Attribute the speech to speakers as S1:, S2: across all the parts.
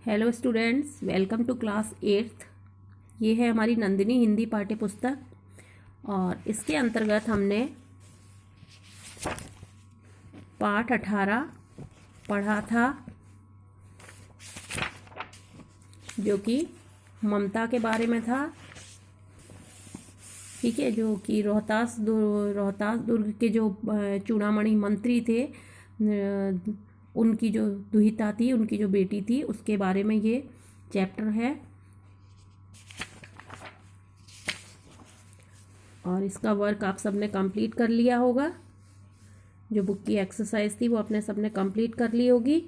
S1: Hello students, welcome to class 8th। ये है हमारी नंदिनी हिंदी पाठ्य पुस्तक और इसके अंतर्गत हमने पाठ 18 पढ़ा था, जो कि ममता के बारे में था। ठीक है, जो कि रोहतास दुर्ग के जो चूड़ामणि मंत्री थे, उनकी जो दुहिता थी, उनकी जो बेटी थी, उसके बारे में ये चैप्टर है। और इसका वर्क आप सबने कंप्लीट कर लिया होगा। जो बुक की एक्सरसाइज थी वो अपने सबने कंप्लीट कर ली होगी।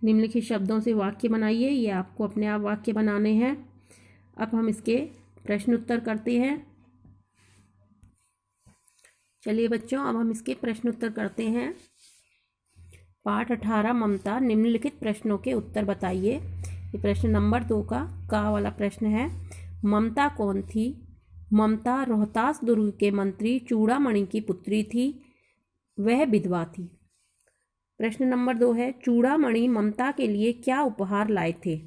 S1: निम्नलिखित शब्दों से वाक्य बनाइए। ये आपको अपने आप वाक्य बनाने हैं। अब हम इसके प्रश्न उत्तर करते हैं। चलिए बच्चों, अब हम इसके प्रश्न उत्तर करते हैं। पाठ 18 ममता, निम्नलिखित प्रश्नों के उत्तर बताइए। ये प्रश्न नंबर 2 का वाला प्रश्न है। ममता कौन थी? ममता रोहतास दुर्ग के मंत्री चूड़ामणि की पुत्री थी। वह विधवा थी। प्रश्न नंबर 2 है, चूड़ामणि ममता के लिए क्या उपहार लाए थे?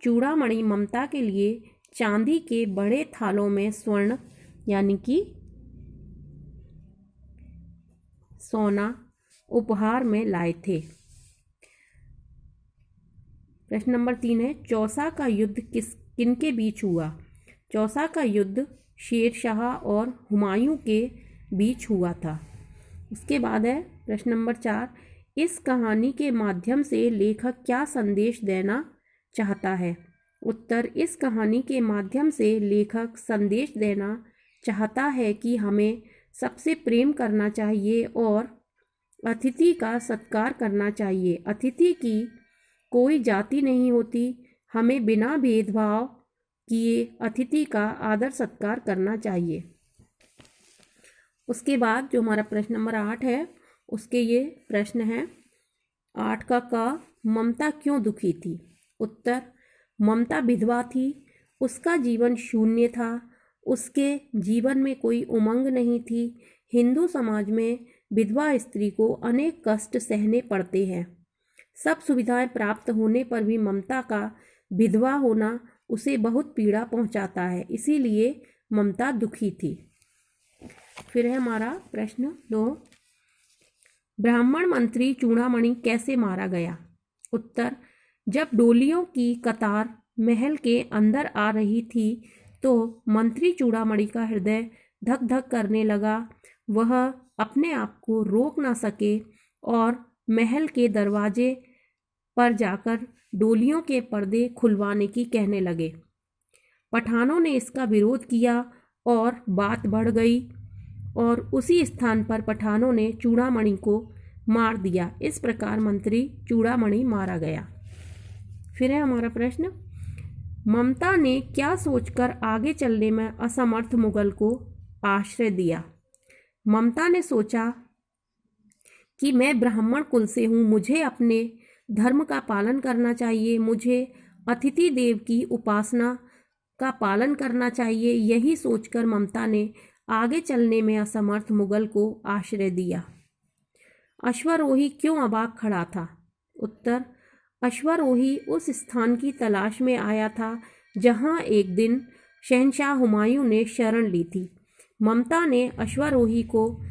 S1: चूड़ामणि ममता के लिए चांदी के बड़े थालों में स्वर्ण यानी कि सोना उपहार में लाए थे। प्रश्न नंबर 3 है, चौसा का युद्ध किनके बीच हुआ? चौसा का युद्ध शेरशाह और हुमायूं के बीच हुआ था। उसके बाद है प्रश्न नंबर 4, इस कहानी के माध्यम से लेखक क्या संदेश देना चाहता है? उत्तर, इस कहानी के माध्यम से लेखक संदेश देना चाहता है कि हमें सबसे प्रेम करना चाहिए और अतिथि का सत्कार करना चाहिए। अतिथि की कोई जाति नहीं होती। हमें बिना भेदभाव किए अतिथि का आदर सत्कार करना चाहिए। उसके बाद जो हमारा प्रश्न नंबर 8 है, उसके ये प्रश्न हैं। 8 का ममता क्यों दुखी थी? उत्तर, ममता विधवा थी। उसका जीवन शून्य था। उसके जीवन में कोई उमंग नहीं थी। हिंदू समाज में विधवा स्त्री को अनेक कष्ट सहने पड़ते हैं। सब सुविधाएं प्राप्त होने पर भी ममता का विधवा होना उसे बहुत पीड़ा पहुंचाता है। इसीलिए ममता दुखी थी। फिर है हमारा प्रश्न 2, ब्राह्मण मंत्री चूड़ामणि कैसे मारा गया? उत्तर, जब डोलियों की कतार महल के अंदर आ रही थी तो मंत्री चूड़ामणि का हृदय धक धक करने लगा। वह अपने आप को रोक ना सके और महल के दरवाजे पर जाकर डोलियों के पर्दे खुलवाने की कहने लगे। पठानों ने इसका विरोध किया और बात बढ़ गई और उसी स्थान पर पठानों ने चूड़ामणि को मार दिया। इस प्रकार मंत्री चूड़ामणि मारा गया। फिर है हमारा प्रश्न, ममता ने क्या सोचकर आगे चलने में असमर्थ मुगल को आश्रय दिया? ममता ने सोचा कि मैं ब्राह्मण कुल से हूँ, मुझे अपने धर्म का पालन करना चाहिए, मुझे अतिथि देव की उपासना का पालन करना चाहिए। यही सोचकर ममता ने आगे चलने में असमर्थ मुगल को आश्रय दिया। अश्वारोही क्यों अबाक खड़ा था? उत्तर, अश्वारोही उस स्थान की तलाश में आया था जहां एक दिन शहंशाह हुमायूं ने शरण ली थी। ममता ने अश्वारोही को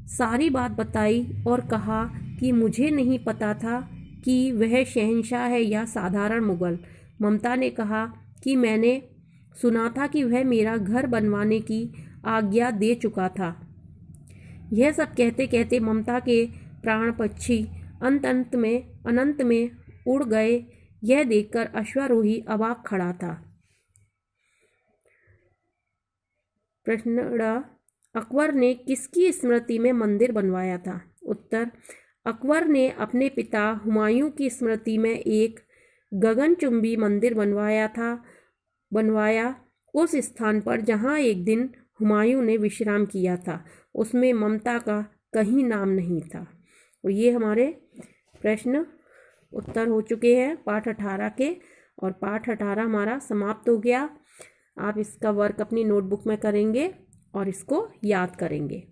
S1: सारी बात बताई और कहा कि मुझे नहीं पता था कि वह शहंशाह है या साधारण मुगल। ममता ने कहा कि मैंने सुना था कि वह मेरा घर बनवाने की आज्ञा दे चुका था। यह सब कहते कहते ममता के प्राण पक्षी अनंत में उड़ गए। यह देखकर अश्वारोही अवाक खड़ा था। प्रश्न, अकबर ने किसकी स्मृति में मंदिर बनवाया था? उत्तर, अकबर ने अपने पिता हुमायूं की स्मृति में एक गगनचुंबी मंदिर बनवाया उस स्थान पर जहां एक दिन हुमायूं ने विश्राम किया था। उसमें ममता का कहीं नाम नहीं था। और ये हमारे प्रश्न उत्तर हो चुके हैं पाठ 18 के। और पाठ 18 हमारा समाप्त हो गया। आप इसका वर्क अपनी नोटबुक में करेंगे और इसको याद करेंगे।